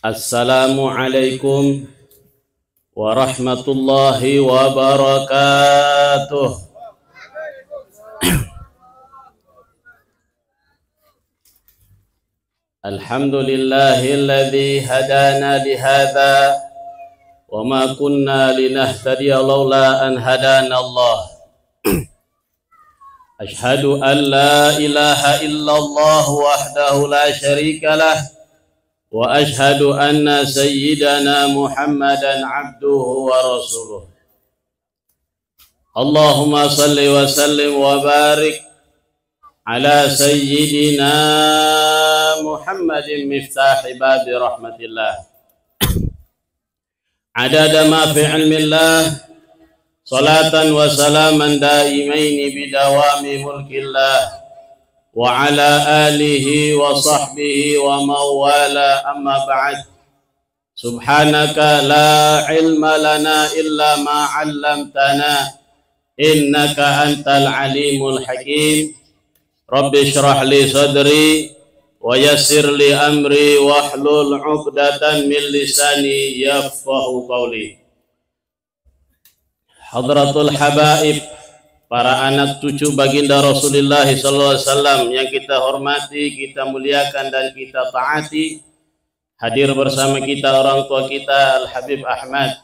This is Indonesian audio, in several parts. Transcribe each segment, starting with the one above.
Assalamualaikum warahmatullahi wabarakatuh. Alhamdulillahilladzi hadana lihadza wa ma kunna linahtadiya laula an hadana Allah. Ashhadu an la ilaha illallah wahdahu la syarika lah wa ashhadu anna sayyidana Muhammadan abduhu wa rasuluh. Allahumma salli wa sallim wa barik ala sayyidina Muhammadin miftahi babi rahmatillah. Adada ma fi ilmillah, salatan wa salaman daimaini bidawami mulkillah, wa ala alihi wa sahbihi wa mawala, amma ba'd. Subhanaka la ilma lana illa ma 'allamtana innaka antal alimul hakim. Rabbi shrah li sadri wa yassir li amri wahlul 'uqdatan min lisani yafqahu qawli. Hadratul habaib, para anak cucu baginda Rasulullah SAW yang kita hormati, kita muliakan dan kita taati. Hadir bersama kita orang tua kita Al-Habib Ahmad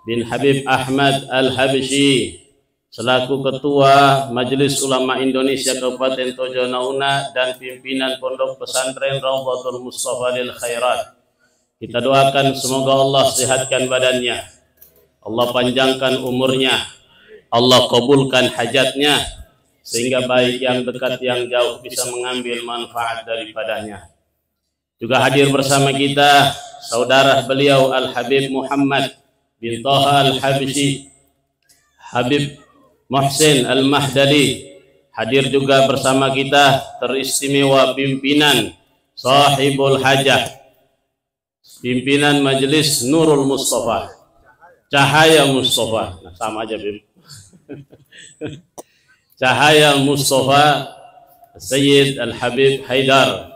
bin Habib Ahmad Al-Habsyi selaku Ketua Majelis Ulama Indonesia Kabupaten Tojo Nauna dan pimpinan Pondok Pesantren Raudhatul Mustafa lil Khairat. Kita doakan semoga Allah sehatkan badannya, Allah panjangkan umurnya, Allah kabulkan hajatnya, sehingga baik yang dekat yang jauh bisa mengambil manfaat daripadanya. Juga hadir bersama kita saudara beliau Al-Habib Muhammad bin Thaha Al-Habsyi, Habib Muhsin Al-Mahdali. Hadir juga bersama kita teristimewa pimpinan Sahibul Hajah, pimpinan Majelis Nurul Mustafa, Cahaya Mustafa. Nah, sama aja Bim. Cahaya Mustafa Sayyid Al-Habib Haidar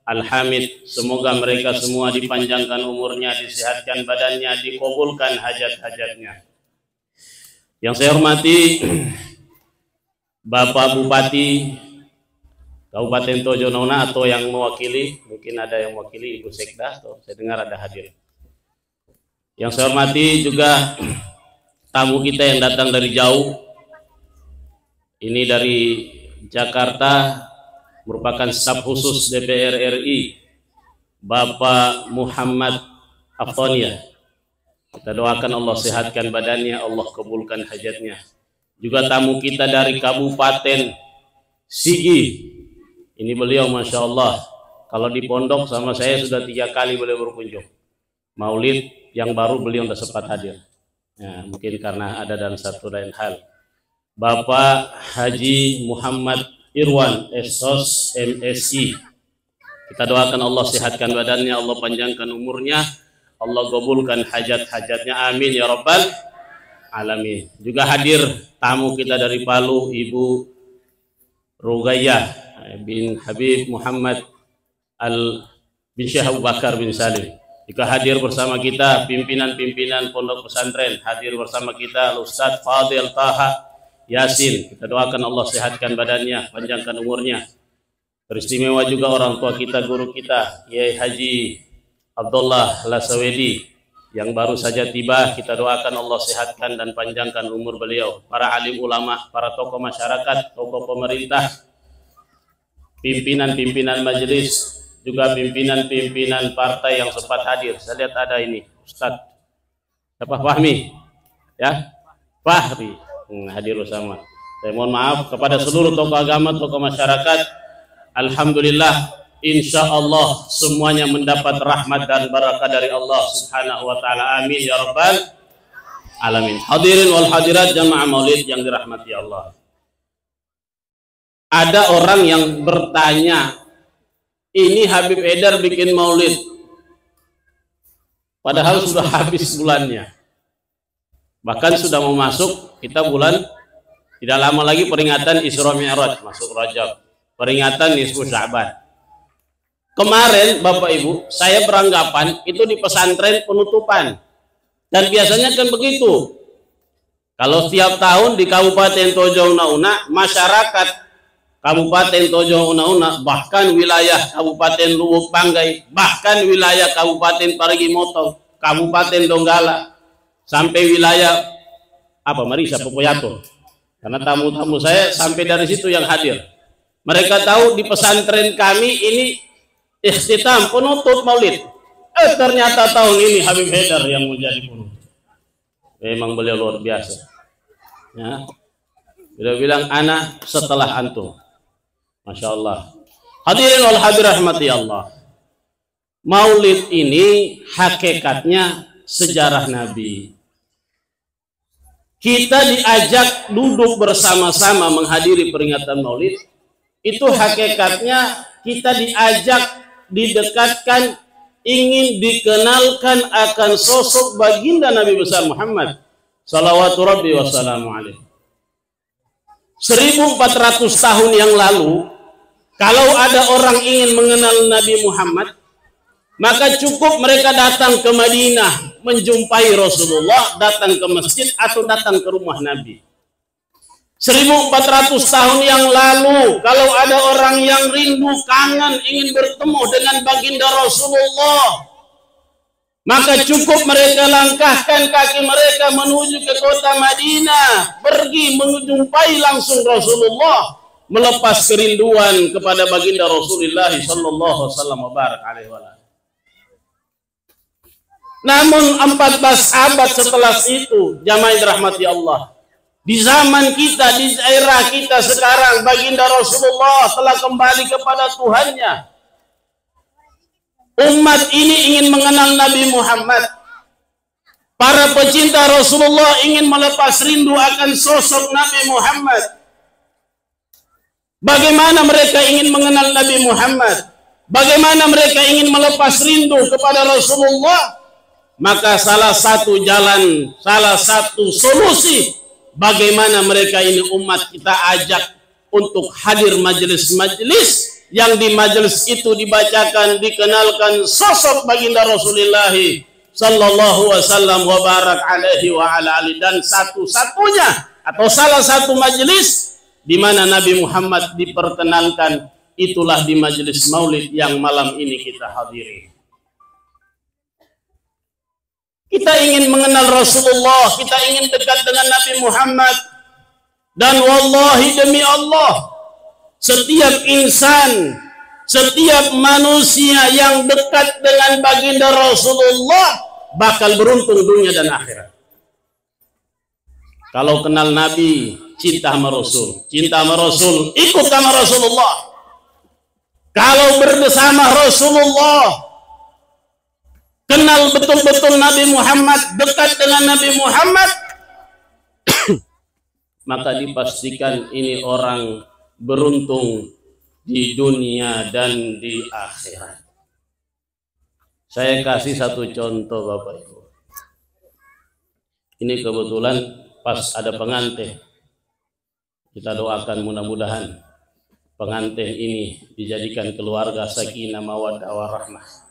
Al-Hamid. Semoga mereka semua dipanjangkan umurnya, disehatkan badannya, dikabulkan hajat-hajatnya. Yang saya hormati Bapak Bupati Kabupaten Tojo Nauna atau yang mewakili, mungkin ada yang mewakili Ibu Sekda atau saya dengar ada hadir. Yang saya hormati juga tamu kita yang datang dari jauh. Ini dari Jakarta, merupakan staf khusus DPR RI, Bapak Muhammad Aftonia. Kita doakan Allah sehatkan badannya, Allah kabulkan hajatnya. Juga tamu kita dari Kabupaten Sigi. Ini beliau Masya Allah, kalau di pondok sama saya sudah 3 kali beliau berkunjung. Maulid yang baru beliau sudah sempat hadir. Ya, mungkin karena ada dan satu lain hal. Bapak Haji Muhammad Irwan Esos MSI. Kita doakan Allah sehatkan badannya, Allah panjangkan umurnya, Allah kabulkan hajat-hajatnya, amin ya rabbal alamin. Juga hadir tamu kita dari Palu, Ibu Rugayyah bin Habib Muhammad bin Syekh Abu Bakar bin Salim. Juga hadir bersama kita pimpinan-pimpinan pondok pesantren, hadir bersama kita Ustadz Fadil Taha Yasin. Kita doakan Allah sehatkan badannya, panjangkan umurnya. Teristimewa juga orang tua kita, guru kita Kiai Haji Abdullah Lasawedi yang baru saja tiba. Kita doakan Allah sehatkan dan panjangkan umur beliau. Para alim ulama, para tokoh masyarakat, tokoh pemerintah, pimpinan-pimpinan majelis, juga pimpinan-pimpinan partai yang sempat hadir. Saya lihat ada ini Ustadz apa Fahmi, ya Fahri hadir bersama. Saya mohon maaf kepada seluruh tokoh agama, tokoh masyarakat. Alhamdulillah, insya Allah semuanya mendapat rahmat dan barakah dari Allah Subhanahu wa Ta'ala. Amin ya rabbal alamin. Hadirin wal hadirat jamaah maulid yang dirahmati Allah. Ada orang yang bertanya, ini Habib Haidar bikin maulid, padahal sudah habis bulannya. Bahkan sudah mau masuk kita bulan, tidak lama lagi peringatan Isra Mi'raj, masuk Rajab, peringatan nisfu Sya'ban. kemarin Bapak Ibu, saya beranggapan itu di pesantren penutupan. Dan biasanya kan begitu. Kalau setiap tahun di Kabupaten Tojo Una-Una, masyarakat Kabupaten Tojo Una-Una, bahkan wilayah Kabupaten Luwuk Banggai, bahkan wilayah Kabupaten Parigi Motong, Kabupaten Donggala, sampai wilayah Marisa Popoyato. Karena tamu-tamu saya sampai dari situ yang hadir. Mereka tahu di pesantren kami ini ikhtitam penutup Maulid. Ternyata tahun ini Habib Haidar yang menjadi penutup. Memang beliau luar biasa. Ya. Beliau bilang ana setelah antum. Masya Allah. Hadirin wal hadirat rahmati Allah. Maulid ini hakikatnya sejarah Nabi. Kita diajak duduk bersama-sama menghadiri peringatan Maulid. Itu hakikatnya kita diajak, didekatkan, ingin dikenalkan akan sosok baginda Nabi besar Muhammad salawatu rabbi wassalamu alaihi. 1400 tahun yang lalu, kalau ada orang ingin mengenal Nabi Muhammad, maka cukup mereka datang ke Madinah menjumpai Rasulullah, datang ke masjid atau datang ke rumah Nabi. 1400 tahun yang lalu, kalau ada orang yang rindu, kangen, ingin bertemu dengan baginda Rasulullah, maka cukup mereka langkahkan kaki mereka menuju ke kota Madinah, pergi menjumpai langsung Rasulullah, melepas kerinduan kepada baginda Rasulullah sallallahu alaihi wasallam. Namun 14 abad setelah itu, jamaah dirahmati Allah, di zaman kita, di era kita sekarang, baginda Rasulullah telah kembali kepada Tuhannya. Umat ini ingin mengenal Nabi Muhammad. Para pecinta Rasulullah ingin melepas rindu akan sosok Nabi Muhammad. Bagaimana mereka ingin mengenal Nabi Muhammad? Bagaimana mereka ingin melepas rindu kepada Rasulullah? Maka salah satu jalan, salah satu solusi bagaimana mereka ini umat kita ajak untuk hadir majelis-majelis yang di majelis itu dibacakan, dikenalkan sosok baginda Rasulullah sallallahu wasallam wa barak alaihi wa ala alihi, dan satu-satunya atau salah satu majelis di mana Nabi Muhammad diperkenalkan itulah di majelis Maulid yang malam ini kita hadiri. Kita ingin mengenal Rasulullah, kita ingin dekat dengan Nabi Muhammad. Dan wallahi demi Allah, setiap insan, setiap manusia yang dekat dengan baginda Rasulullah bakal beruntung dunia dan akhirat. Kalau kenal Nabi, cinta sama Rasul. Cinta sama Rasul, ikut sama Rasulullah. Kalau bersama Rasulullah, kenal betul-betul Nabi Muhammad, dekat dengan Nabi Muhammad, maka dipastikan ini orang beruntung di dunia dan di akhirat. Saya kasih satu contoh Bapak Ibu. Ini kebetulan pas ada pengantin. Kita doakan mudah-mudahan pengantin ini dijadikan keluarga sakinah mawaddah warahmah.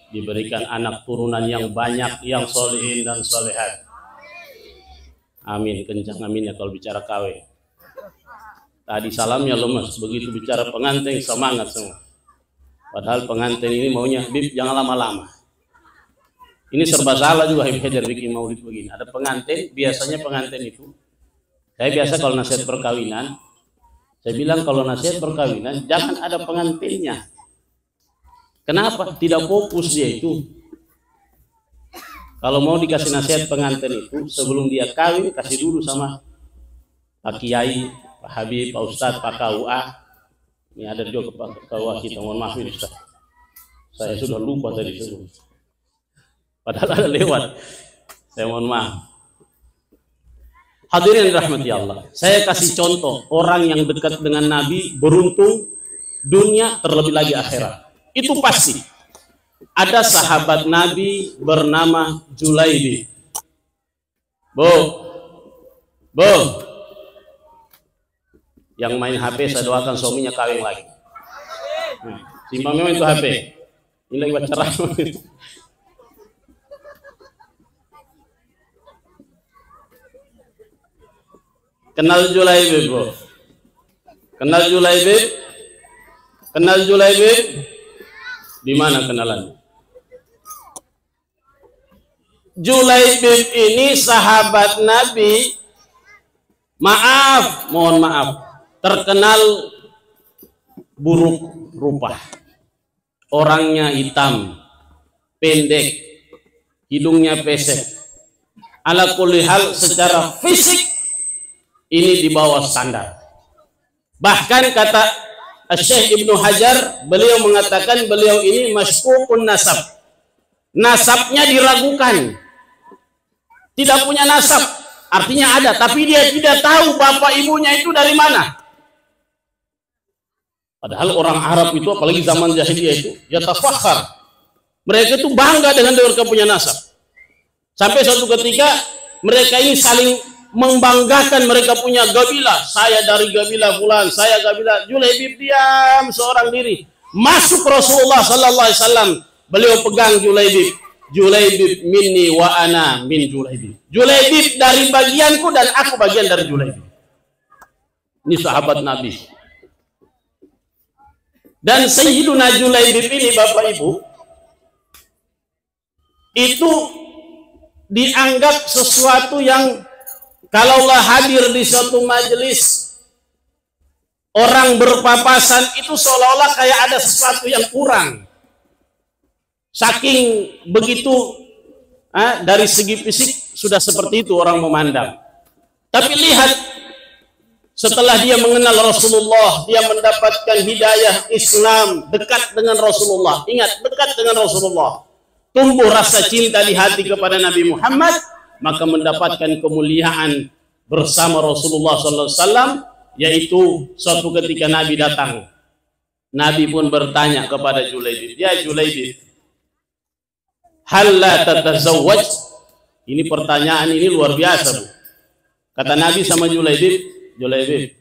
Diberikan anak turunan yang banyak, yang solehin dan solehat. Amin, kencang amin ya kalau bicara kawin. Tadi salamnya lemes, begitu bicara pengantin semangat semua. Padahal pengantin ini maunya, Bib jangan lama-lama. Ini serba salah juga Habib Haidar bikin maulid begini. Ada pengantin, biasanya pengantin itu, saya biasa kalau nasihat perkawinan, saya bilang kalau nasihat perkawinan jangan ada pengantinnya. Kenapa? Tidak fokus dia itu. Kalau mau dikasih nasihat pengantin itu, sebelum dia kawin, kasih dulu sama Pak Kiai, Pak Habib, Pak Ustadz, Pak KUA. Ini ada juga Pak KUA kita, mohon maaf ini Ustadz. Saya sudah lupa tadi sebelum. Padahal ada lewat. Saya mohon maaf. Hadirin rahmati Allah. Saya kasih contoh, orang yang dekat dengan Nabi beruntung dunia terlebih lagi akhirat. Itu pasti. Ada sahabat Nabi bernama Julaibib. Bu. Yang main HP saya doakan suaminya kawin lagi. Simpan memang itu HP. Ini lagi baca. Kenal Julaibib, bro? Kenal Julaibib? Kenal Julaibib? Di mana kenalannya? Julaibib ini sahabat Nabi. Maaf, mohon maaf, terkenal buruk rupa. Orangnya hitam, pendek, hidungnya pesek. Ala kulli hal secara fisik ini di bawah standar. Bahkan kata Syekh Ibnu Hajar, beliau mengatakan beliau ini masykukun nasab. Nasabnya diragukan. Tidak punya nasab. Artinya ada, tapi dia tidak tahu bapak ibunya itu dari mana. Padahal orang Arab itu, apalagi zaman jahiliyah itu, ya tafakhar. Mereka itu bangga dengan mereka punya nasab. Sampai suatu ketika mereka ini saling membanggakan mereka punya gabilah. Saya dari gabilah fulan, saya gabilah. Julaibib diam seorang diri. Masuk Rasulullah sallallahu alaihi wasallam. Beliau pegang Julaibib. Julaibib minni wa ana min Julaibib. Julaibib dari bagianku dan aku bagian dari Julaibib. Ini sahabat Nabi. Dan Sayyiduna Julaibib ini Bapak Ibu, itu dianggap sesuatu yang kalaulah hadir di suatu majelis orang berpapasan itu seolah-olah kayak ada sesuatu yang kurang. Saking begitu dari segi fisik sudah seperti itu orang memandang. Tapi lihat, setelah dia mengenal Rasulullah, dia mendapatkan hidayah Islam, dekat dengan Rasulullah. Ingat, dekat dengan Rasulullah. Tumbuh rasa cinta di hati kepada Nabi Muhammad, maka mendapatkan kemuliaan bersama Rasulullah SAW, yaitu suatu ketika Nabi datang. Nabi pun bertanya kepada Julaibib, ya Julaibib, hal la tatazawwaj? Ini pertanyaan ini luar biasa, Bu. Kata Nabi sama Julaibib, Julaibib,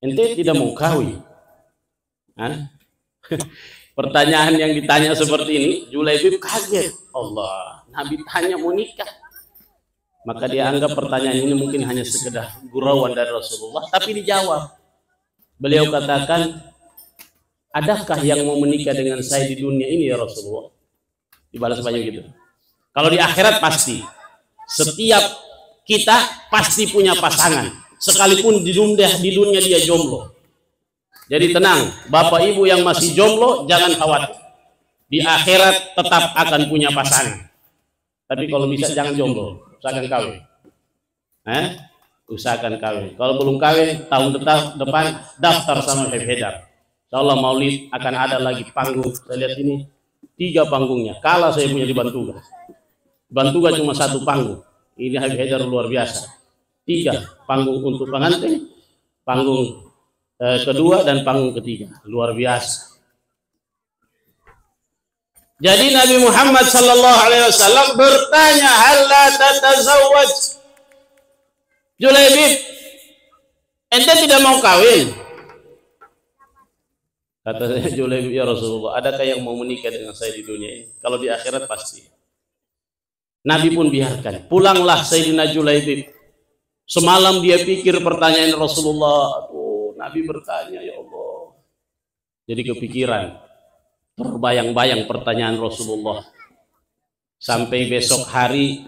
ente tidak mau kawin? Pertanyaan yang ditanya seperti ini, Julaibib kaget. Allah, Nabi tanya mau nikah. Maka dia anggap pertanyaan ini mungkin hanya sekedar gurauan dari Rasulullah, tapi dijawab. Beliau katakan, adakah yang mau menikah dengan saya di dunia ini ya Rasulullah? Dibalas banyak gitu. Kalau di akhirat pasti. Setiap kita pasti punya pasangan. Sekalipun di dunia dia jomblo. Jadi tenang, Bapak Ibu yang masih jomblo jangan khawatir. Di akhirat tetap akan punya pasangan. Tapi kalau bisa jangan jomblo, usahakan kawin. Usahakan kawin. Kalau belum kawin, tahun depan daftar sama Hebedar. Insyaallah Maulid akan ada lagi panggung. Saya lihat ini 3 panggungnya. Kalah saya punya di Bantuga. Bantuga cuma 1 panggung. Ini Habib Haidar luar biasa. 3 panggung untuk pengantin, panggung kedua dan panggung ketiga. Luar biasa. Jadi Nabi Muhammad sallallahu alaihi wasallam bertanya, "Hal la tatazawwaj?" Julaibib, ente tidak mau kawin? Kata saya Julaibib, ya Rasulullah, adakah yang mau menikah dengan saya di dunia ini? Kalau di akhirat pasti. Nabi pun biarkan. Pulanglah Sayyidina Julaibib. Semalam dia pikir pertanyaan Rasulullah. Aduh, Nabi bertanya, ya Allah. Jadi kepikiran. Terbayang-bayang pertanyaan Rasulullah. Sampai besok hari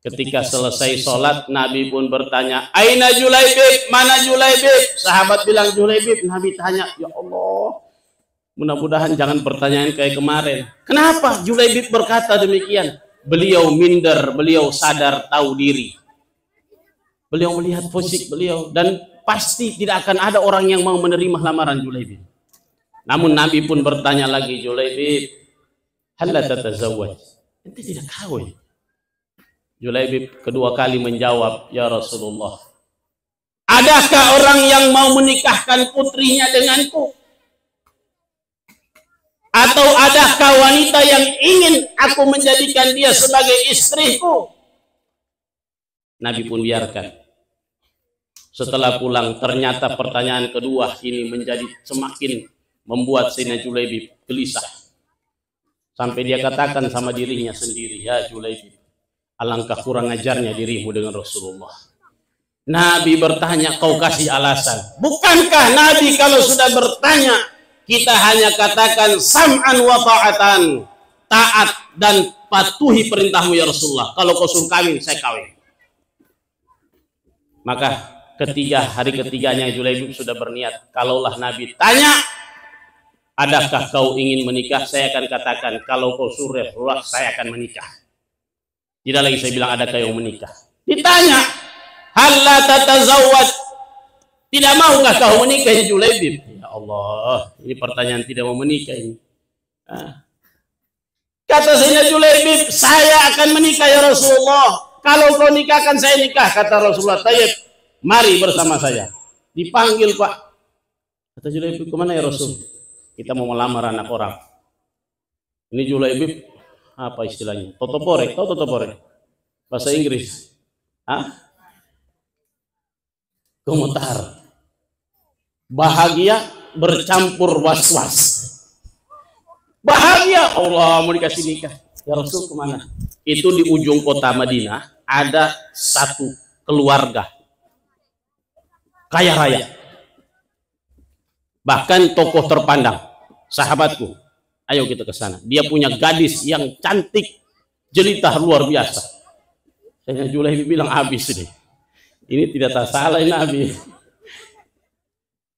ketika selesai sholat, Nabi pun bertanya, Aina Julaibib? Mana Julaibib? Sahabat bilang Julaibib. Nabi tanya, ya Allah, mudah-mudahan jangan pertanyaan kayak kemarin. Kenapa Julaibib berkata demikian? Beliau minder, beliau sadar tahu diri. Beliau melihat fisik beliau dan pasti tidak akan ada orang yang mau menerima lamaran Julaibib. Namun Nabi pun bertanya lagi, Julaibib, hal la tatazawwaj? Ente tidak kawin? Julaibib kedua kali menjawab, ya Rasulullah, adakah orang yang mau menikahkan putrinya denganku? Atau adakah wanita yang ingin aku menjadikan dia sebagai istriku? Nabi pun biarkan. Setelah pulang, ternyata pertanyaan kedua ini menjadi semakin membuat Sayyidina Julaibib gelisah. Sampai dia katakan sama dirinya sendiri, ya Julaibib, alangkah kurang ajarnya dirimu dengan Rasulullah. Nabi bertanya, kau kasih alasan. Bukankah Nabi kalau sudah bertanya, kita hanya katakan sam'an wa ta'atan, taat dan patuhi perintahmu ya Rasulullah. Kalau kau suruh kawin, saya kawin. Maka hari ketiganya Julaibib sudah berniat, kalaulah Nabi tanya, adakah kau ingin menikah? Saya akan katakan, kalau kau suruh Rasulullah, saya akan menikah. Tidak lagi saya bilang, adakah yang menikah? Ditanya, hal la tatazawwaj, tidak maukah kau menikah ya Julaibib? Ya Allah, ini pertanyaan tidak mau menikah ini. Kata Sayyidina Julaibib, saya akan menikah ya Rasulullah. Kalau kau nikahkan saya nikah, kata Rasulullah. Tayyib, mari bersama saya. Dipanggil Pak. Kata Julaibib, kemana ya Rasul? Kita mau melamar anak orang. Ini Julaibib, apa istilahnya? Totopore, tahu totopore? Bahasa Inggris. Gemetar. Bahagia bercampur was-was. Bahagia, Allah mau dikasih nikah. Ya Rasul kemana? Itu di ujung kota Madinah ada satu keluarga kaya raya, bahkan tokoh terpandang, sahabatku, ayo kita ke sana. Dia punya gadis yang cantik, jelita luar biasa. Sayyidina Julaibib bilang, habis ini tidak salah Nabi.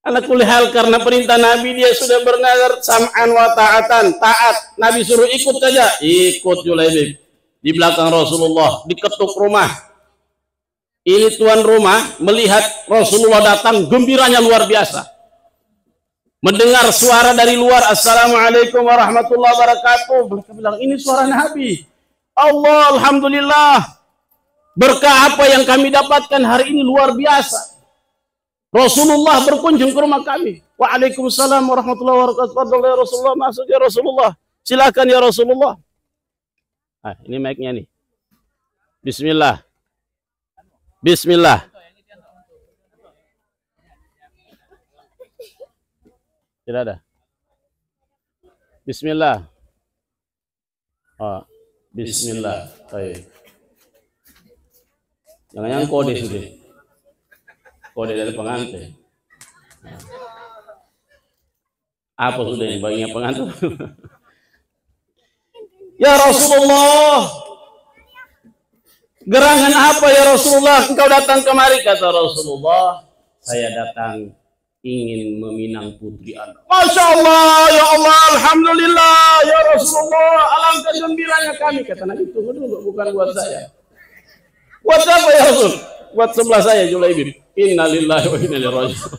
Ala kulli hal, karena perintah Nabi dia sudah bernazar sam'an wa ta'atan, taat. Nabi suruh ikut saja, ikut Julaibib. Di belakang Rasulullah, diketuk rumah. Ini tuan rumah melihat Rasulullah datang, gembiranya luar biasa. Mendengar suara dari luar, Assalamualaikum warahmatullahi wabarakatuh. Mereka bilang, ini suara Nabi. Allah, alhamdulillah. Berkah apa yang kami dapatkan hari ini luar biasa. Rasulullah berkunjung ke rumah kami. Waalaikumsalam warahmatullahi wabarakatuh. Ya Rasulullah, masuk ya Rasulullah. Silakan ya Rasulullah. Ini mic-nya nih. Bismillah. Bismillah. Tidak ada. Bismillah. Bismillah. Baik. Jangan yang kode sudah. Kode dari pengantin. Apa sudah yang baginya pengantin? Ya Rasulullah, gerangan apa ya Rasulullah engkau datang kemari? Kata Rasulullah, saya datang ingin meminang putri Anda. Masya Allah, ya Allah, alhamdulillah, ya Rasulullah, alangkah gembiranya kami. Kata Nabi, tunggu dulu, bukan buat saya. Buat siapa ya Rasul? Buat sebelah saya, Julaibib. Innalillahi wa inna ilaihi raji'un.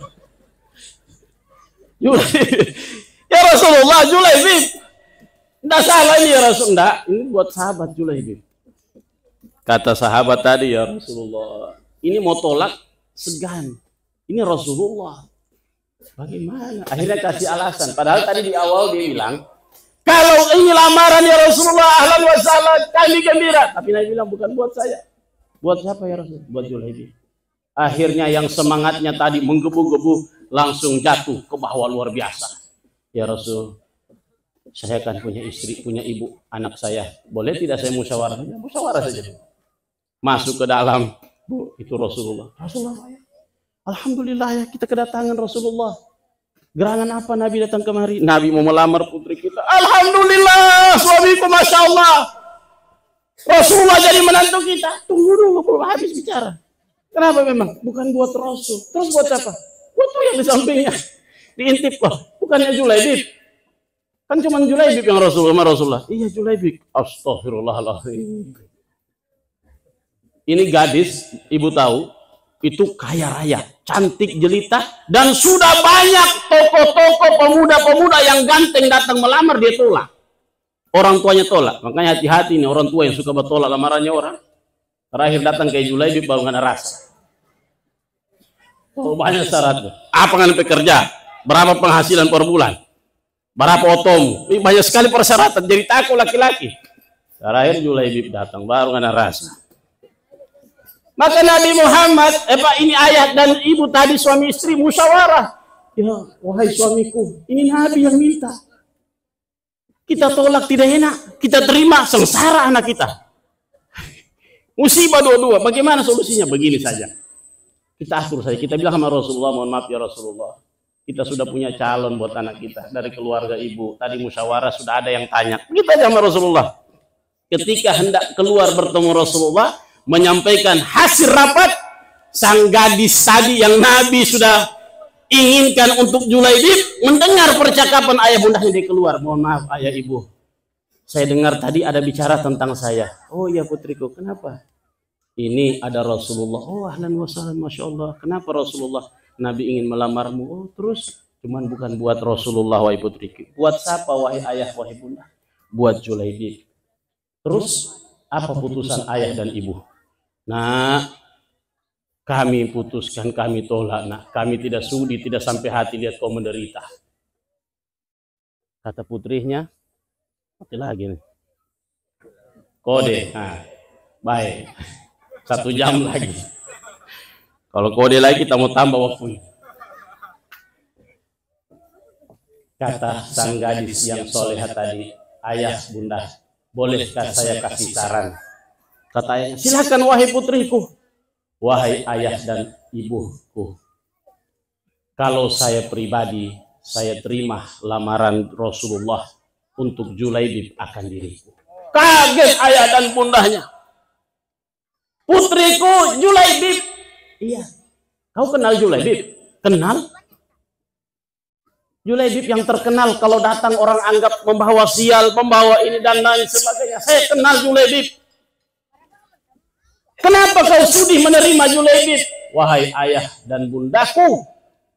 Ya Rasulullah, Julaibib. Tidak salah ini ya Rasul. Tidak, ini buat sahabat Julaibib. Kata sahabat tadi, ya Rasulullah, ini mau tolak segan. Ini Rasulullah. Bagaimana? Akhirnya kasih alasan. Padahal tadi di awal dia bilang, kalau ini lamaran ya Rasulullah, ahlan wa sahlan, kami gembira. Tapi Nabi bilang, bukan buat saya. Buat siapa ya Rasul? Buat Julaibib. Akhirnya yang semangatnya tadi menggebu-gebu langsung jatuh ke bawah luar biasa. Ya Rasul, saya kan punya istri, punya ibu, anak saya. Boleh tidak saya musyawarah? Ya, musyawarah saja. Masuk ke dalam. Bu, itu Rasulullah. Rasulullah ya. Alhamdulillah ya, kita kedatangan Rasulullah. Gerangan apa Nabi datang kemari? Nabi mau melamar putri kita. Alhamdulillah, suamiku Masya Allah. Rasulullah jadi menantu kita. Tunggu dulu, belum habis bicara. Kenapa memang? Bukan buat Rasul. Terus buat siapa? Buat tuh yang di sampingnya. Diintip kok. Bukannya Julaibib. Kan cuma Julaibib yang Rasulullah. Iya Julaibib. Astaghfirullahaladzim. Ini gadis, ibu tahu, itu kaya raya, cantik jelita, dan sudah banyak tokoh-tokoh pemuda-pemuda yang ganteng datang melamar, dia tolak. Orang tuanya tolak. Makanya hati-hati nih orang tua yang suka bertolak lamarannya orang. Terakhir datang ke Julaibib baru nggak ada rasa. Oh, banyak syaratnya. Apa kan pekerja? Berapa penghasilan per bulan? Berapa otomu? Banyak sekali persyaratan. Jadi takut laki-laki. Terakhir Julaibib datang baru nggak ada rasa. Maka Nabi Muhammad, ini ayat dan ibu tadi suami istri musyawarah. Ya, wahai suamiku, ini Nabi yang minta. Kita tolak tidak enak, kita terima sengsara anak kita. Musibah dua-dua. Bagaimana solusinya? Begini saja. Kita atur saja. Kita bilang sama Rasulullah, mohon maaf ya Rasulullah, kita sudah punya calon buat anak kita dari keluarga ibu. Tadi musyawarah sudah ada yang tanya. Kita sama Rasulullah. Ketika hendak keluar bertemu Rasulullah, menyampaikan hasil rapat, sang gadis tadi yang Nabi sudah inginkan untuk Julaibib mendengar percakapan ayah bundanya dia keluar. Mohon maaf ayah ibu, saya dengar tadi ada bicara tentang saya. Oh iya putriku, kenapa? Ini ada Rasulullah. Oh ahlan wa sahlan, masya Allah. Kenapa Rasulullah? Nabi ingin melamarmu. Oh terus? Cuman bukan buat Rasulullah wahai putriku. Buat siapa wahai ayah wahai bunda? Buat Julaibib. Terus apa putusan ayah dan ibu? Nah, kami putuskan, kami tolak. Nah, kami tidak sudi, tidak sampai hati lihat kau menderita. Kata putrinya, mati lagi nih. Kode, nah, baik. 1 jam lagi. Kalau kode lagi kita mau tambah waktunya. Kata sang gadis yang soleha tadi, ayah bunda, bolehkah saya kasih saran? Kata ayahnya, silakan wahai putriku. Wahai ayah dan ibuku, kalau saya pribadi, saya terima lamaran Rasulullah untuk Julaibib akan diriku. Kaget ayah dan bundanya. Putriku Julaibib. Iya. Kau kenal Julaibib? Kenal? Julaibib yang terkenal kalau datang orang anggap membawa sial, membawa ini dan lain sebagainya. Saya kenal Julaibib. Kenapa kau sudi menerima Julaibib? Wahai ayah dan bundaku,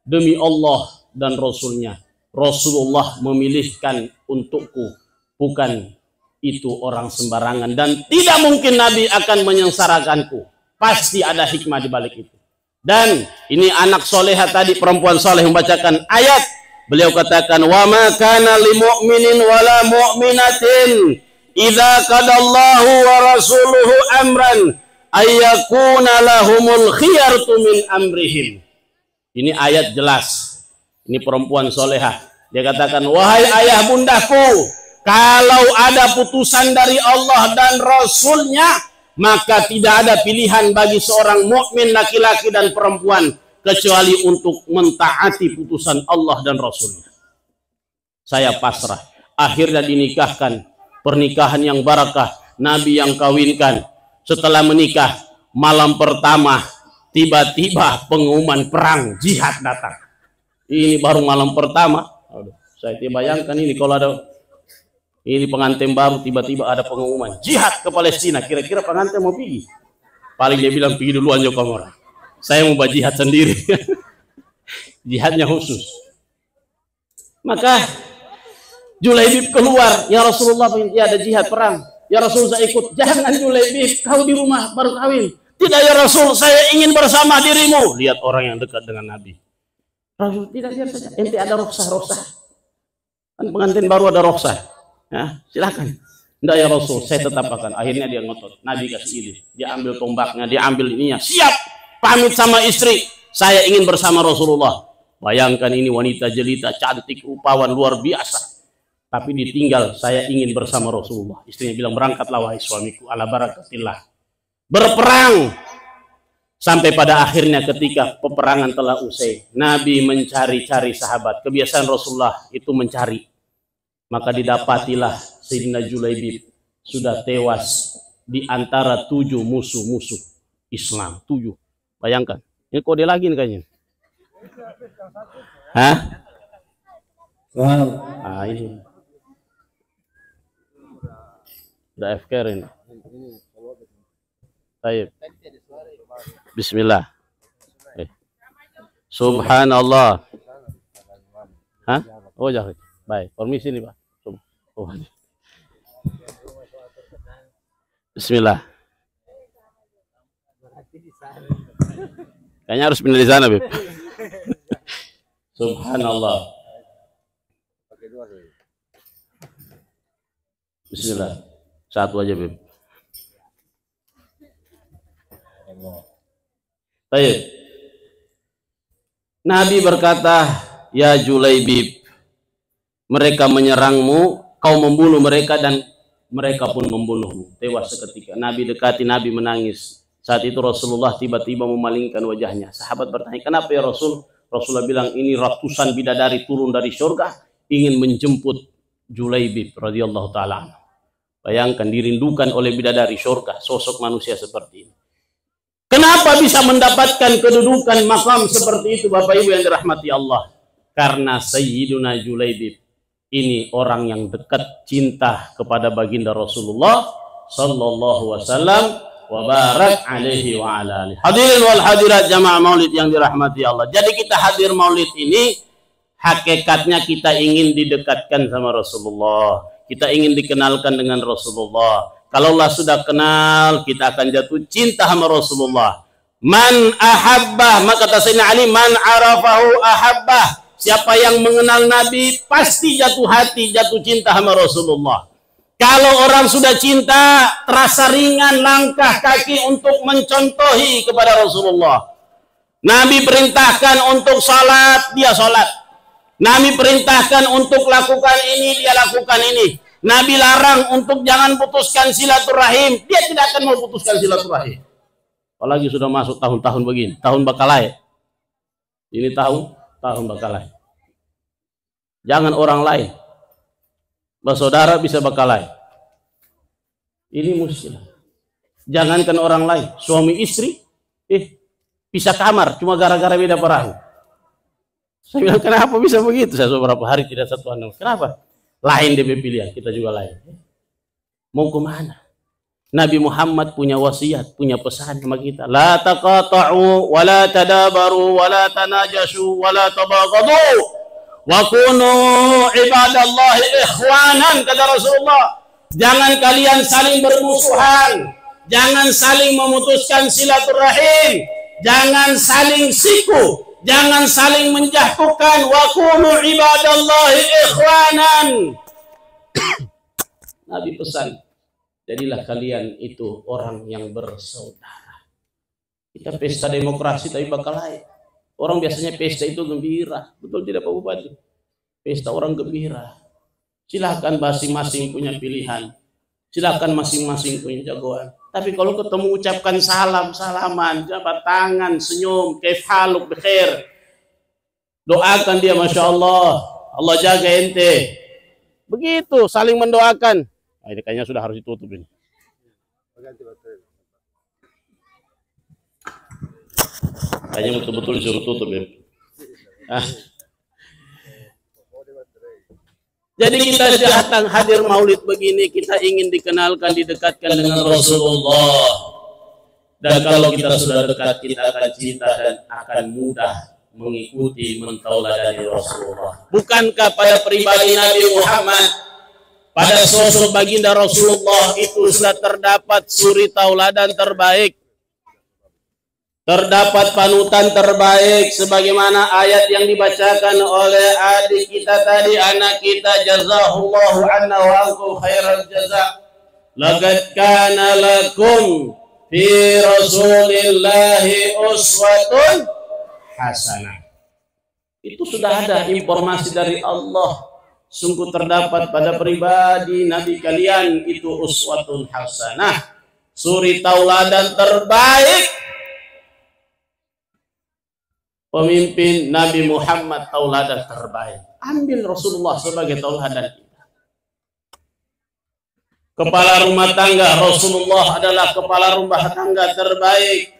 demi Allah dan Rasulnya, Rasulullah memilihkan untukku, bukan itu orang sembarangan, dan tidak mungkin Nabi akan menyengsarakanku. Pasti ada hikmah di balik itu. Dan ini anak soleha tadi, perempuan soleh membacakan ayat. Beliau katakan, wa ma kana li mu'minin wala mu'minatin idza qadallahu wa rasuluhu amran ayyakuna lahumul khiyartu min amrihim. Ini ayat jelas. Ini perempuan soleha. Dia katakan, wahai ayah bundaku, kalau ada putusan dari Allah dan Rasulnya, maka tidak ada pilihan bagi seorang mukmin laki-laki dan perempuan kecuali untuk mentaati putusan Allah dan Rasulnya. Saya pasrah. Akhirnya dinikahkan. Pernikahan yang barakah. Nabi yang kawinkan. Setelah menikah, malam pertama, tiba-tiba pengumuman perang jihad datang. Ini baru malam pertama. Aduh, saya tidak bayangkan ini kalau ada ini pengantin baru, tiba-tiba ada pengumuman jihad ke Palestina. Kira-kira pengantin mau pergi? Paling dia bilang pergi duluan aja kamu orang. Saya mau buat jihad sendiri. Jihadnya khusus. Maka Julaibib keluar, ya Rasulullah, ya ada jihad perang. Ya Rasul saya ikut. Jangan Julaibib, kau di rumah baru kawin. Tidak ya Rasul, saya ingin bersama dirimu. Lihat orang yang dekat dengan Nabi. Rasul tidak, lihat saja. Ente ada roksah. Kan pengantin baru ada roksah. Ya, silakan. Enggak ya Rasul, saya tetap akan. Akhirnya dia ngotot. Nabi kasih izin. Dia ambil tombaknya, dia ambil ininya. Siap, pamit sama istri. Saya ingin bersama Rasulullah. Bayangkan ini wanita jelita, cantik, rupawan, luar biasa. Tapi ditinggal, saya ingin bersama Rasulullah. Istrinya bilang, berangkatlah wahai suamiku, ala barakatillah. Berperang. Sampai pada akhirnya ketika peperangan telah usai, Nabi mencari-cari sahabat. Kebiasaan Rasulullah itu mencari. Maka didapatilah Sayyidina Julaibib sudah tewas di antara 7 musuh-musuh Islam. 7. Bayangkan. Ini kode lagi nih kayaknya. Hah? Wow. Ah ini. Udah FK ini. Baik. Bismillah. Subhanallah. Hah? Oh jangan. Baik, permisi nih Pak. Oh. Bismillah. Kayaknya harus pindah di sana, Beb. Subhanallah. Bismillah. Satu aja, Beb. Baik. Nabi berkata, ya Julaibib. Mereka menyerangmu, kau membunuh mereka dan mereka pun membunuhmu. Tewas seketika. Nabi dekati, Nabi menangis. Saat itu Rasulullah tiba-tiba memalingkan wajahnya. Sahabat bertanya, kenapa ya Rasul? Rasulullah bilang, ini ratusan bidadari turun dari surga ingin menjemput Julaibib radhiyallahu ta'ala. Bayangkan, dirindukan oleh bidadari surga, sosok manusia seperti ini. Kenapa bisa mendapatkan kedudukan makam seperti itu, Bapak Ibu yang dirahmati Allah? Karena Sayyiduna Julaibib ini orang yang dekat cinta kepada baginda Rasulullah sallallahu wasallam wa barak alaihi wa ala alihi. Hadirin wal hadirat jamaah maulid yang dirahmati Allah. Jadi kita hadir maulid ini hakikatnya kita ingin didekatkan sama Rasulullah. Kita ingin dikenalkan dengan Rasulullah. Kalau Allah sudah kenal, kita akan jatuh cinta sama Rasulullah. Man ahabbah, maka kata Sayyidina Ali, man arafahu ahabbah. Siapa yang mengenal Nabi pasti jatuh hati, jatuh cinta sama Rasulullah. Kalau orang sudah cinta, terasa ringan langkah kaki untuk mencontohi kepada Rasulullah. Nabi perintahkan untuk salat, dia salat. Nabi perintahkan untuk lakukan ini, dia lakukan ini. Nabi larang untuk jangan putuskan silaturahim, dia tidak akan mau putuskan silaturahim. Apalagi sudah masuk tahun-tahun begini, tahun bakalai. Ini tahun bakalai. Jangan orang lain. Bersaudara bisa bakalai. Ini muskilah. Jangankan orang lain, suami istri, pisah kamar cuma gara-gara beda perahu. Saya bilang, kenapa bisa begitu? Saya beberapa hari tidak satu anak. Kenapa? Lain DP pilihan, kita juga lain. Mau kemana? Nabi Muhammad punya wasiat, punya pesan sama kita. La taqata'u, wa la tadabaru, wa la tanajashu, wa la tabaghadu. Wa kunu ibadallahi ikhwanan, kata Rasulullah. Jangan kalian saling bermusuhan. Jangan saling memutuskan silaturahim. Jangan saling siku. Jangan saling menjatuhkan. Wa kunu ibadallahi ikhwanan. Nabi pesan, jadilah kalian itu orang yang bersaudara. Kita pesta demokrasi tapi bakal lain. Orang biasanya pesta itu gembira. Betul tidak Pak Bupati? Pesta orang gembira. Silahkan masing-masing punya pilihan. Silahkan masing-masing punya jagoan. Tapi kalau ketemu ucapkan salam, salaman, jabat tangan, senyum, kaif haluk, bikhair. Doakan dia, Masya Allah. Allah jaga ente. Begitu, saling mendoakan. Nah, ini kayaknya sudah harus ditutup ini. Kayaknya betul-betul disuruh tutup ya. Jadi kita datang hadir maulid begini, kita ingin dikenalkan, didekatkan dengan Rasulullah. Dan kalau kita sudah dekat, kita akan cinta dan akan mudah mengikuti, mentauladani Rasulullah. Bukankah pada pribadi Nabi Muhammad, pada sosok baginda Rasulullah itu sudah terdapat suri tauladan terbaik, terdapat panutan terbaik, sebagaimana ayat yang dibacakan oleh adik kita tadi, anak kita, jazahullahu anna wa ankum khairal jaza. Laqad kana lakum fi rasulillahi uswatun hasanah. Itu sudah ada informasi dari Allah. Sungguh terdapat pada pribadi Nabi kalian itu uswatun hasanah, suri tauladan terbaik. Pemimpin Nabi Muhammad tauladan terbaik. Ambil Rasulullah sebagai tauladan kita. Kepala rumah tangga, Rasulullah adalah kepala rumah tangga terbaik.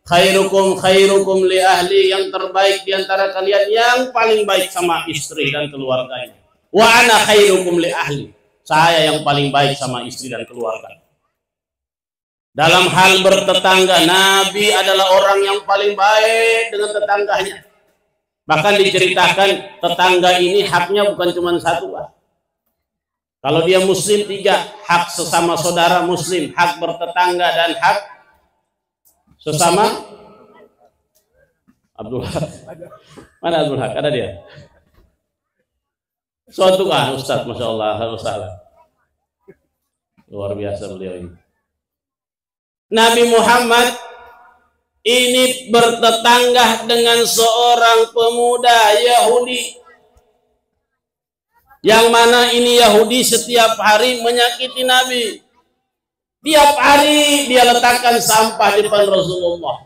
Khairukum khairukum li ahli, yang terbaik di antara kalian yang paling baik sama istri dan keluarganya. Wa ana khairukum li ahli, saya yang paling baik sama istri dan keluarga. Dalam hal bertetangga, Nabi adalah orang yang paling baik dengan tetangganya. Bahkan diceritakan tetangga ini haknya bukan cuma satu, Pak. Kalau dia muslim 3, hak sesama saudara muslim, hak bertetangga, dan hak sesama Abdul Haq. Mana Abdul Haq? Ada dia? Suatu Ustaz, Masya Allah, luar biasa beliau ini. Nabi Muhammad ini bertetangga dengan seorang pemuda Yahudi, yang mana ini Yahudi setiap hari menyakiti Nabi. Tiap hari dia letakkan sampah di depan Rasulullah,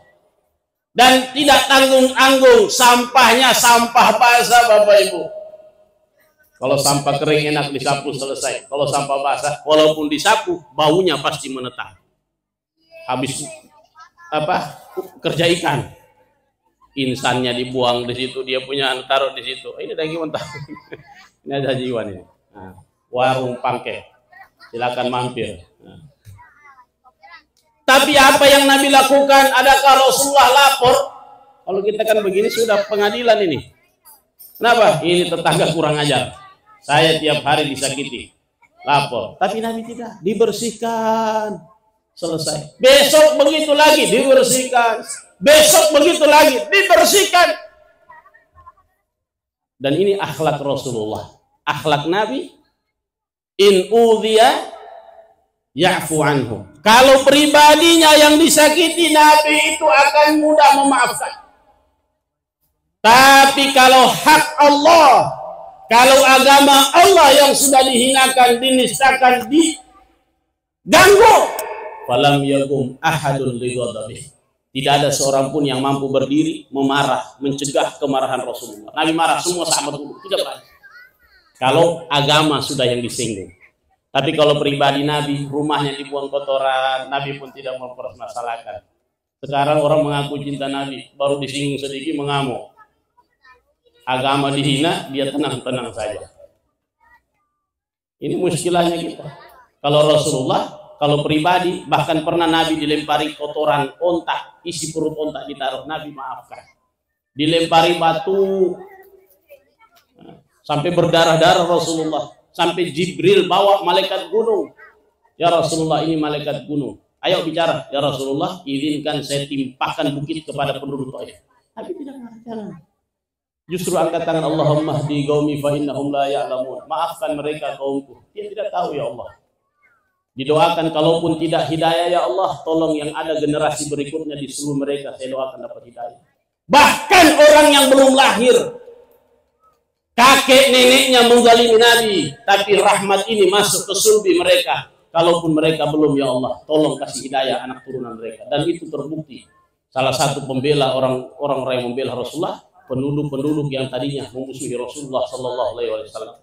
dan tidak tanggung-tanggung. Sampahnya sampah basah, Bapak Ibu. Kalau sampah kering enak disapu selesai. Kalau sampah basah, walaupun disapu, baunya pasti menetap. Habis kerja ikan, insannya dibuang di situ, dia punya taruh di situ. Ini daging mentah. Ini ada jiwa nih. Nah, warung pangke, silakan mampir. Nah. Tapi apa yang Nabi lakukan? Adakah Rasulullah lapor? Kalau kita kan begini sudah pengadilan ini. Kenapa? Ini tetangga kurang ajar. Saya tiap hari disakiti. Lapor. Tapi Nabi tidak. Dibersihkan. Selesai. Besok begitu lagi. Dibersihkan. Besok begitu lagi. Dibersihkan. Dan ini akhlak Rasulullah. Akhlak Nabi. In udhiya ya'fu anhu. Kalau pribadinya yang disakiti, Nabi itu akan mudah memaafkan. Tapi kalau hak Allah, kalau agama Allah yang sudah dihinakan, dinistakan, diganggu, falam yakum ahadun lighadabi. Tidak ada seorang pun yang mampu berdiri memarah, mencegah kemarahan Rasulullah. Nabi marah, semua sahabat dulu, tidak berani. Kalau agama sudah yang disinggung. Tapi kalau pribadi Nabi, rumahnya dibuang kotoran, Nabi pun tidak mempermasalahkan. Sekarang orang mengaku cinta Nabi, baru disinggung sedikit mengamuk. Agama dihina, dia tenang-tenang saja. Ini muskilahnya kita. Kalau Rasulullah, kalau pribadi, bahkan pernah Nabi dilempari kotoran ontak, isi perut ontak ditaruh, Nabi maafkan. Dilempari batu, sampai berdarah-darah Rasulullah. Sampai Jibril bawa malaikat gunung. Ya Rasulullah, ini malaikat gunung. Ayo bicara. Ya Rasulullah, izinkan saya timpakan bukit kepada penduduk Taif. Tapi tidak marah. Justru angkat tangan, Allahumma hdi qaumi fa innahum la ya'lamun. Maafkan mereka kaumku. Dia tidak tahu ya Allah. Didoakan kalaupun tidak hidayah ya Allah, tolong yang ada generasi berikutnya di seluruh mereka, saya doakan dapat hidayah. Bahkan orang yang belum lahir, kakek neneknya menzalimi Nabi, tapi rahmat ini masuk ke sulbi mereka. Kalaupun mereka belum, ya Allah, tolong kasih hidayah anak turunan mereka. Dan itu terbukti. Salah satu pembela orang-orang yang membela Rasulullah, penduduk-penduduk yang tadinya memusuhi Rasulullah Sallallahu Alaihi Wasallam.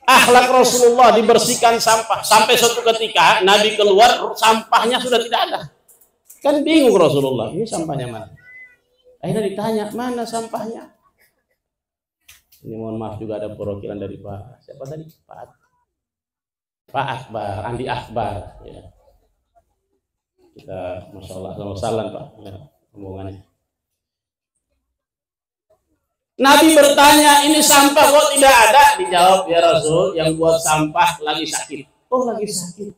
Akhlak Rasulullah dibersihkan sampah. Sampai suatu ketika Nabi keluar, sampahnya sudah tidak ada. Kan bingung Rasulullah, ini sampahnya mana? Akhirnya ditanya, mana sampahnya? Ini mohon maaf juga ada perwakilan dari Pak siapa tadi? Pak Akbar, Andi Akbar. Ya. Kita Masya Allah, salam Pak. Ya, omongannya. Nabi bertanya, ini sampah kok tidak ada? Dijawab, ya Rasul, yang buat sampah lagi sakit. Oh lagi sakit.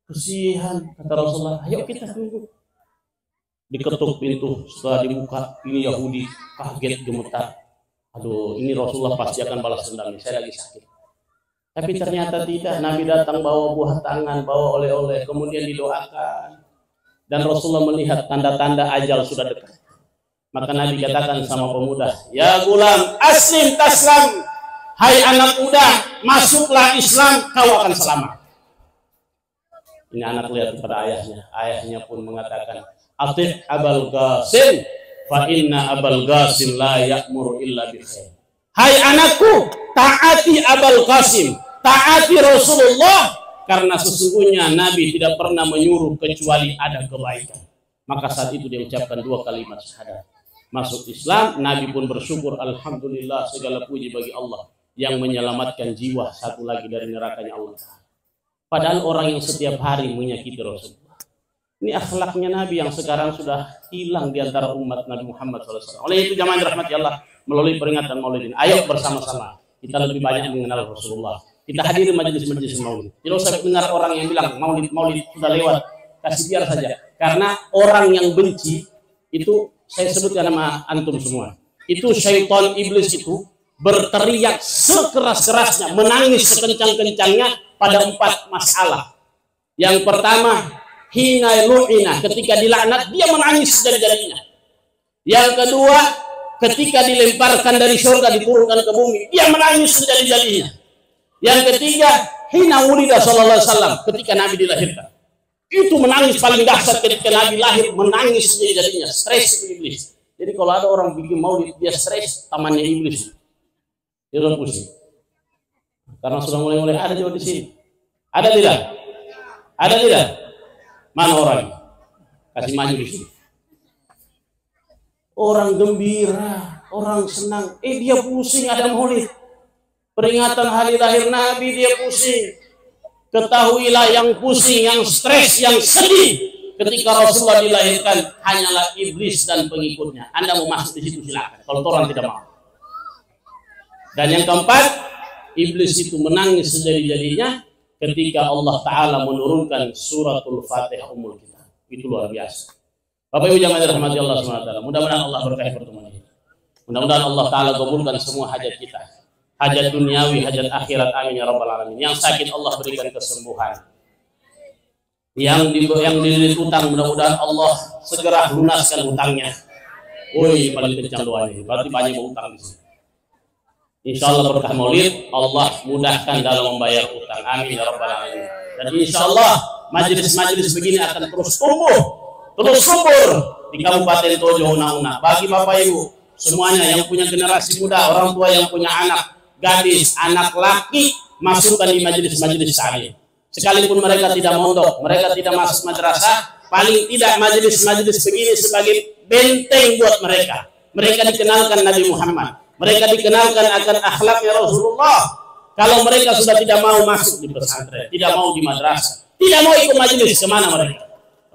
Kesian, kata Rasulullah. Ayo kita tunggu. Diketuk pintu, setelah dibuka, ini Yahudi, kaget gemetar. Aduh, ini Rasulullah pasti akan balas dendam. Saya lagi sakit. Tapi ternyata tidak. Nabi datang bawa buah tangan, bawa oleh-oleh, kemudian didoakan. Dan Rasulullah melihat tanda-tanda ajal sudah dekat. Maka Nabi katakan sama pemuda, ya gulam, aslim taslam. Hai anak muda, masuklah Islam, kau akan selamat. Ini anak lihat kepada ayahnya. Ayahnya pun mengatakan, Atif Abul Qasim, fa inna Abul Qasim la ya'muru illa bi khair. Hai anakku, taati Abul Qasim, taati Rasulullah, karena sesungguhnya Nabi tidak pernah menyuruh kecuali ada kebaikan. Maka saat itu dia ucapkan 2 kalimat syahadat. Masuk Islam, Nabi pun bersyukur, alhamdulillah, segala puji bagi Allah yang menyelamatkan jiwa satu lagi dari nerakanya Allah. Padahal orang yang setiap hari menyakiti Rasulullah. Ini akhlaknya Nabi yang sekarang sudah hilang di antara umat Nabi Muhammad SAW. Oleh itu jamaah dirahmati Allah, melalui peringatan Maulid ini, ayo bersama-sama kita lebih banyak mengenal Rasulullah. Kita hadiri majelis-majelis Maulid. Tidak usah dengar orang yang bilang Maulid sudah lewat, kasih biar saja. Karena orang yang benci itu, saya sebutkan nama antum semua, itu syaitan iblis itu berteriak sekeras-kerasnya, menangis sekencang-kencangnya pada 4 masalah. Yang pertama, hina lu'ina, ketika dilaknat dia menangis jadi-jadinya. Yang kedua, ketika dilemparkan dari surga diturunkan ke bumi, dia menangis jadi-jadinya. Yang ketiga, hina wulida sallallahu alaihi wasallam, ketika Nabi dilahirkan. Itu menangis paling dahsyat ketika Nabi lahir, menangis jadi-jadinya, stres iblis. Jadi kalau ada orang bikin maulid dia stres, tamannya iblis. Dia udah pusing. Karena sudah mulai-mulai ada juga di sini. Ada tidak? Ada tidak? Mana orang? Kasih maju di sini. Orang gembira, orang senang. Dia pusing ada maulid. Peringatan hari lahir Nabi dia pusing. Ketahuilah yang pusing, yang stres, yang sedih ketika Rasulullah dilahirkan hanyalah iblis dan pengikutnya. Anda mau masuk di situ silakan. Kalau orang tidak mau. Dan yang keempat, iblis itu menangis sejadi-jadinya ketika Allah Ta'ala menurunkan suratul Fatihah Ummul Kitab. Itu luar biasa. Bapak Ibu jamaah dirahmati Allah SWT. Mudah-mudahan Allah berkahi pertemuan ini. Mudah-mudahan Allah Ta'ala kabulkan semua hajat kita. Hajat duniawi, hajat akhirat, amin ya rabbal alamin. Yang sakit Allah berikan kesembuhan. Yang dililit utang, mudah-mudahan Allah segera lunaskan utangnya. Woi, paling kencang doanya. Berarti banyak utang di sini. Insya Allah berkah maulid, Allah mudahkan dalam membayar utang. Amin ya rabbal alamin. Dan insya Allah majelis-majelis begini akan terus tumbuh, terus subur di Kabupaten Tojo Una-Una. Bagi Bapak Ibu semuanya yang punya generasi muda, orang tua yang punya anak gadis, anak laki, masukkan di majelis-majelis taklim. Sekalipun mereka tidak mondok, mereka tidak masuk madrasah, paling tidak majelis-majelis begini sebagai benteng buat mereka. Mereka dikenalkan Nabi Muhammad. Mereka dikenalkan akan akhlaknya Rasulullah. Kalau mereka sudah tidak mau masuk di pesantren, tidak mau di madrasah, tidak mau ikut majelis, kemana mereka?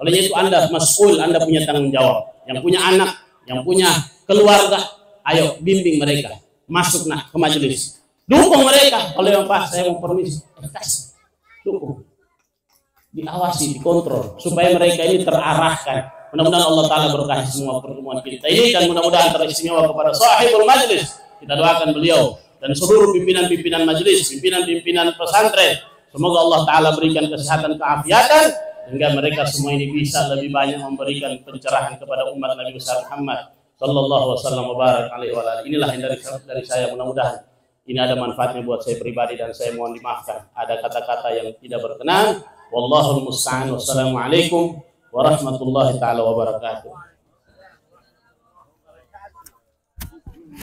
Oleh itu Anda mas'ul, Anda punya tanggung jawab. Yang punya anak, yang punya keluarga, ayo bimbing mereka masuk ke majelis. Dukung mereka. Kalau yang Pak saya mau permisi, kasih. Dukung. Diawasi, dikontrol supaya mereka ini terarahkan. Mudah-mudahan Allah Ta'ala berkahi semua pertemuan kita ini dan mudah-mudahan teristimewa kepada sahibul majlis. Kita doakan beliau dan seluruh pimpinan-pimpinan majlis, pimpinan-pimpinan pesantren. Semoga Allah Ta'ala berikan kesehatan, keafiatan sehingga mereka semua ini bisa lebih banyak memberikan pencerahan kepada umat Nabi besar Muhammad sallallahu wasallam wa barak alaihi wa alihi. Inilah yang dari saya, mudah-mudahan ini ada manfaatnya buat saya pribadi dan saya mohon dimaafkan ada kata-kata yang tidak berkenan. Wallahul musta'an. Wassalamualaikum warahmatullahi taala wabarakatuh.